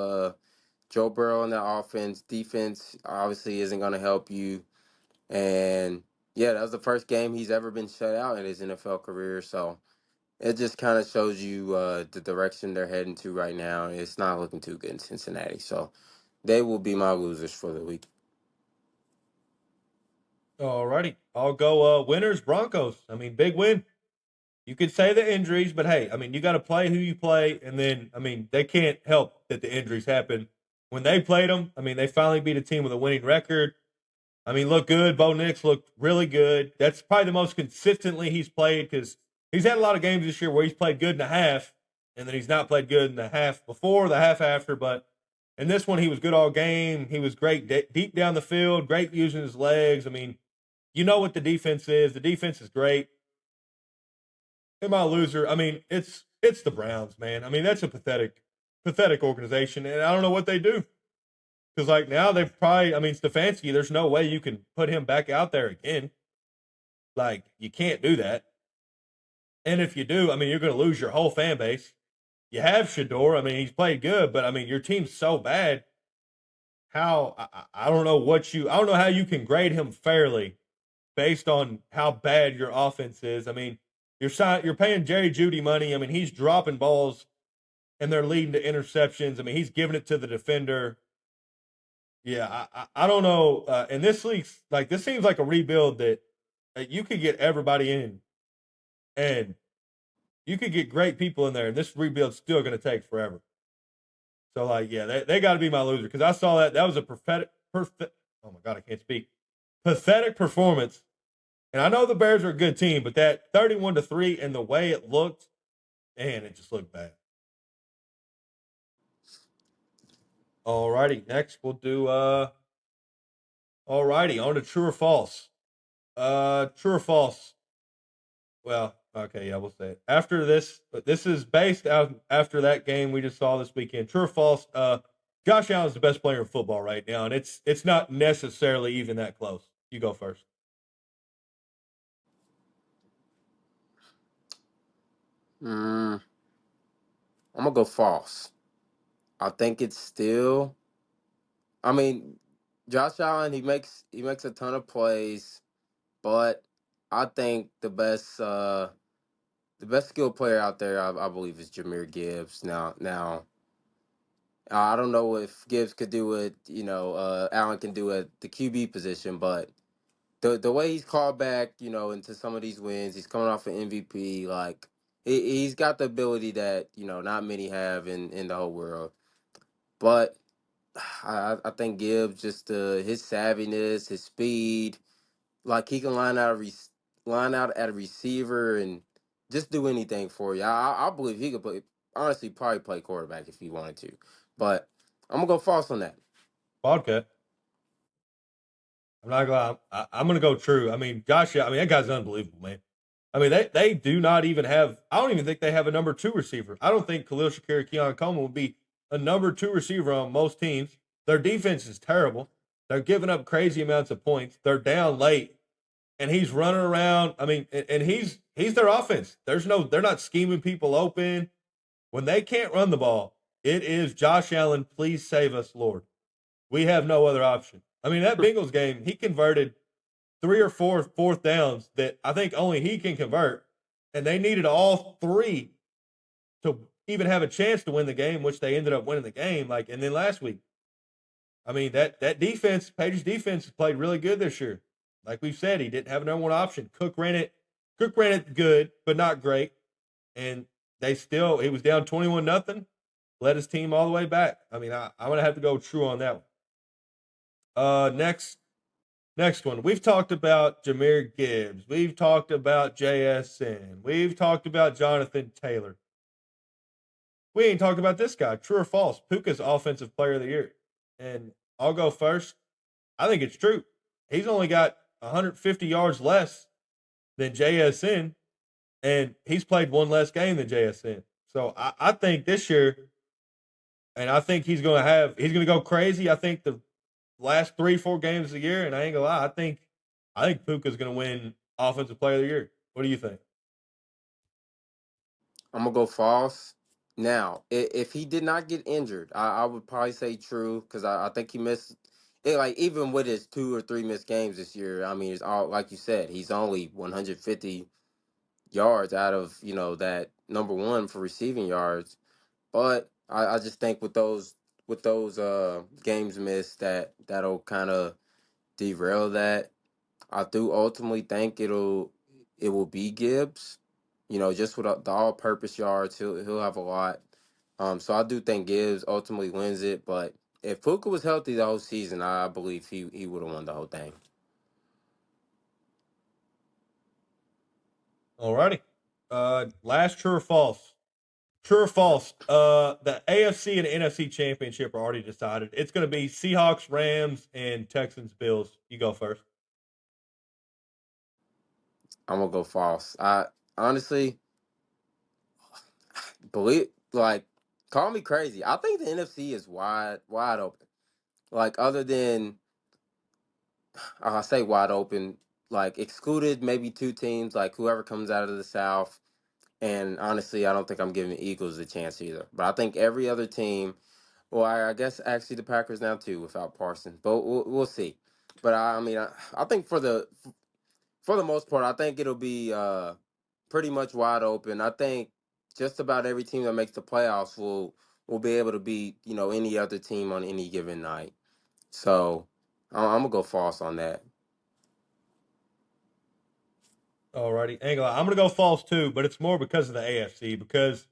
S2: Joe Burrow in the offense. Defense obviously isn't going to help you, and yeah, that was the first game he's ever been shut out in his NFL career. So it just kind of shows you the direction they're heading to right now. It's not looking too good in Cincinnati. So they will be my losers for the week.
S1: All righty, I'll go winners Broncos. I mean, big win. You could say the injuries, but hey, I mean, you got to play who you play, and then I mean, they can't help that the injuries happen. When they played them, I mean, they finally beat a team with a winning record. I mean, look good. Bo Nix looked really good. That's probably the most consistently he's played because he's had a lot of games this year where he's played good in the half, and then he's not played good in the half before, the half after. But in this one, he was good all game. He was great deep down the field, great using his legs. I mean, you know what the defense is. The defense is great. Am I a loser? I mean, it's the Browns, man. I mean, that's a pathetic organization, and I don't know what they do. Because like now they've probably, I mean, Stefanski, there's no way you can put him back out there again. Like you can't do that. And if you do, I mean, you're going to lose your whole fan base. You have Shador. I mean, he's played good, but I mean, your team's so bad. How I don't know I don't know how you can grade him fairly based on how bad your offense is. I mean, you're paying Jerry Judy money. I mean, he's dropping balls and they're leading to interceptions. I mean, he's giving it to the defender. Yeah, I don't know. And this league's like this seems like a rebuild that you could get everybody in, and you could get great people in there, and this rebuild's still going to take forever. So like, yeah, they got to be my loser because I saw that was a perfect. Oh my god, I can't speak. Pathetic performance, and I know the Bears are a good team, but that 31-3 and the way it looked, man, it just looked bad. All righty, next we'll do all righty, on to true or false. True or false. Well, okay, yeah, we'll say it. After this, but this is based out after that game we just saw this weekend. True or false? Josh Allen's the best player in football right now, and it's not necessarily even that close. You go first.
S2: Mm, I'm gonna go false. I think it's still. I mean, Josh Allen, he makes a ton of plays, but I think the best skill player out there, I believe, is Jameer Gibbs. Now, I don't know if Gibbs could do it. Allen can do it the QB position, but the way he's called back, into some of these wins, he's coming off an MVP. Like he's got the ability that not many have in the whole world. But I think Gibbs just his savviness, his speed, like he can line out at a receiver and just do anything for you. I believe he could play. Honestly, probably play quarterback if he wanted to, but. I'm gonna go false on that.
S1: Vodka. I'm not gonna lie. I'm gonna go true. I mean, Josh. I mean, that guy's unbelievable, man. I mean, they do not even have. I don't even think they have a number two receiver. I don't think Khalil Shakir, Keon Coleman would be a number two receiver on most teams. Their defense is terrible. They're giving up crazy amounts of points. They're down late, and he's running around. I mean, and he's their offense. They're not scheming people open when they can't run the ball. It is Josh Allen. Please save us, Lord. We have no other option. I mean, that Bengals game, he converted three or four fourth downs that I think only he can convert, and they needed all three to even have a chance to win the game, which they ended up winning the game. Like, and then last week, I mean that defense, Patriots defense, has played really good this year. Like we've said, he didn't have a number one option. Cook ran it. Cook ran it good, but not great, and they still he was down 21-0, led his team all the way back. I mean, I'm gonna have to go true on that one. Next one. We've talked about Jameer Gibbs. We've talked about JSN. We've talked about Jonathan Taylor. We ain't talked about this guy. True or false? Puka's offensive player of the year. And I'll go first. I think it's true. He's only got 150 yards less than JSN, and he's played one less game than JSN. So I think this year, and I think he's gonna go crazy. I think the last 3-4 games of the year, and I ain't gonna lie, I think Puka's gonna win Offensive Player of the Year. What do you think?
S2: I'm gonna go false. Now, if he did not get injured, I would probably say true because I think he missed. Like even with his 2 or 3 missed games this year, I mean, it's all like you said. He's only 150 yards out of that number one for receiving yards. But I just think with those games missed, that'll kind of derail that. I do ultimately think it will be Gibbs. Just with the all-purpose yards, he'll have a lot. So I do think Gibbs ultimately wins it. But if Puka was healthy the whole season, I believe he would have won the whole thing.
S1: Alrighty. Last true or false? True or false? The AFC and NFC championship are already decided. It's going to be Seahawks, Rams, and Texans, Bills. You go first.
S2: I'm gonna go false. I honestly believe, like, call me crazy. I think the NFC is wide open. Like, other than I say wide open, like excluded maybe 2 teams, like whoever comes out of the South. And honestly, I don't think I'm giving the Eagles a chance either. But I think every other team, well, I guess actually the Packers now too without Parsons, but we'll see. But I mean, I think for the most part, I think it'll be pretty much wide open. I think just about every team that makes the playoffs will be able to beat any other team on any given night. So I'm gonna go false on that.
S1: Alrighty. Ain't gonna lie. I'm going to go false too, but it's more because of the AFC. Because,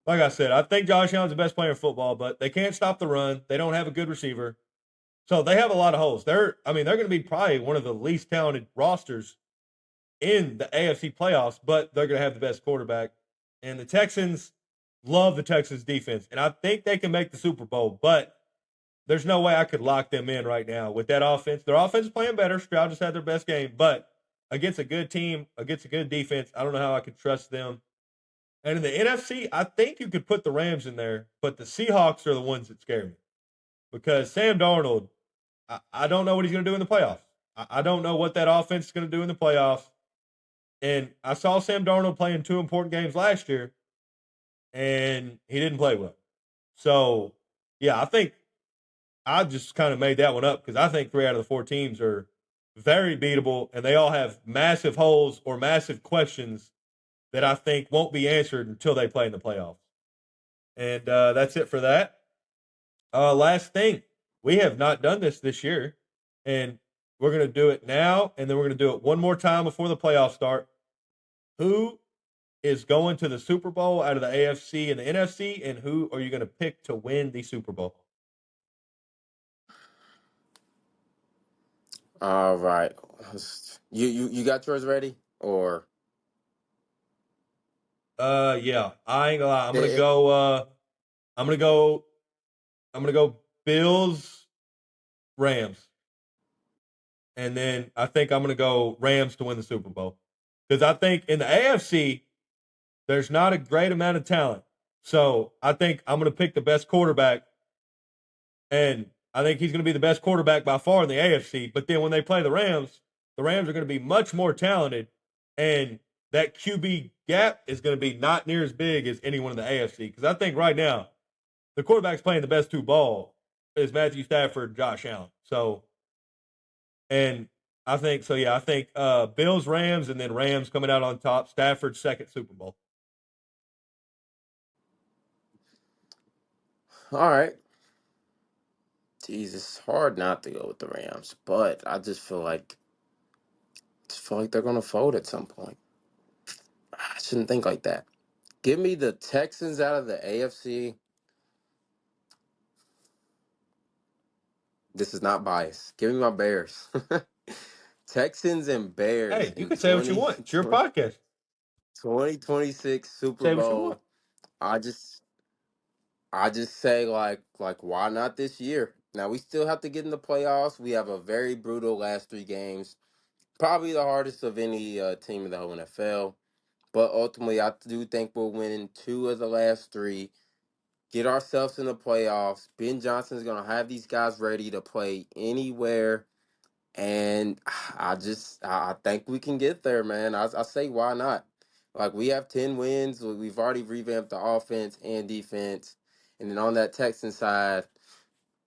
S1: like I said, I think Josh Allen's the best player in football, but they can't stop the run. They don't have a good receiver. So they have a lot of holes. They're going to be probably one of the least talented rosters in the AFC playoffs, but they're going to have the best quarterback. And the Texans love the Texans defense, and I think they can make the Super Bowl, but there's no way I could lock them in right now with that offense. Their offense is playing better. Stroud just had their best game, but against a good team, against a good defense, I don't know how I could trust them. And in the NFC, I think you could put the Rams in there, but the Seahawks are the ones that scare me because Sam Darnold, I don't know what he's going to do in the playoffs. I don't know what that offense is going to do in the playoffs. And I saw Sam Darnold playing 2 important games last year, and he didn't play well. So, yeah, I think I just kind of made that one up because I think 3 out of the 4 teams are very beatable, and they all have massive holes or massive questions that I think won't be answered until they play in the playoffs. And that's it for that. Last thing, we have not done this year, and we're going to do it now, and then we're going to do it one more time before the playoffs start. Who is going to the Super Bowl out of the AFC and the NFC, and who are you going to pick to win the Super Bowl?
S2: All right, you got yours ready or
S1: Yeah, I ain't gonna lie. I'm gonna
S2: it,
S1: go. I'm gonna go. I'm gonna go. Bills, Rams. And then I think I'm going to go Rams to win the Super Bowl. Because I think in the AFC, there's not a great amount of talent. So I think I'm going to pick the best quarterback. And I think he's going to be the best quarterback by far in the AFC. But then when they play the Rams are going to be much more talented. And that QB gap is going to be not near as big as anyone in the AFC. Because I think right now, the quarterback's playing the best two ball is Matthew Stafford, Josh Allen. So, and I think so. Yeah, I think Bills, Rams, and then Rams coming out on top. Stafford's second Super Bowl.
S2: All right. Jesus, it's hard not to go with the Rams, but I just feel like they're gonna fold at some point. I shouldn't think like that. Give me the Texans out of the AFC. This is not biased. Give me my Bears. Texans and Bears
S1: Hey, you
S2: in
S1: can say what you want. It's your podcast.
S2: 2026 Super
S1: Say what you want.
S2: Bowl. I just I just say like why not this year? Now we still have to get in the playoffs. We have a very brutal last 3 games. Probably the hardest of any team in the whole NFL. But ultimately, I do think we'll win 2 of the last 3. Get ourselves in the playoffs. Ben Johnson's gonna have these guys ready to play anywhere, and I think we can get there, man. I say why not? Like we have 10 wins. We've already revamped the offense and defense, and then on that Texan side,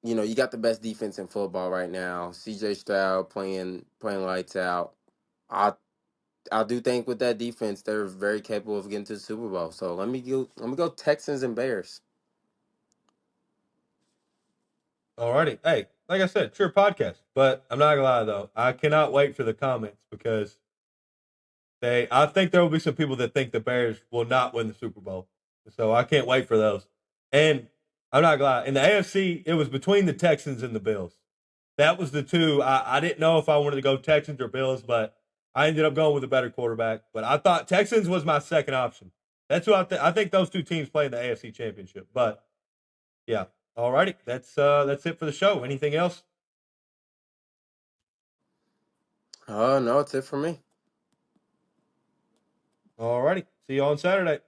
S2: you got the best defense in football right now. C.J. Stroud playing lights out. I I do think with that defense, they're very capable of getting to the Super Bowl. So let me go Texans and Bears.
S1: Alrighty. Hey, like I said, it's your podcast. But I'm not gonna lie though. I cannot wait for the comments because I think there will be some people that think the Bears will not win the Super Bowl. So I can't wait for those. And I'm not gonna lie. In the AFC, it was between the Texans and the Bills. That was the two. I didn't know if I wanted to go Texans or Bills, but I ended up going with a better quarterback. But I thought Texans was my second option. That's who I think those two teams play in the AFC Championship. But yeah, all righty. That's it for the show. Anything else?
S2: No, it's it for me.
S1: All righty. See you on Saturday.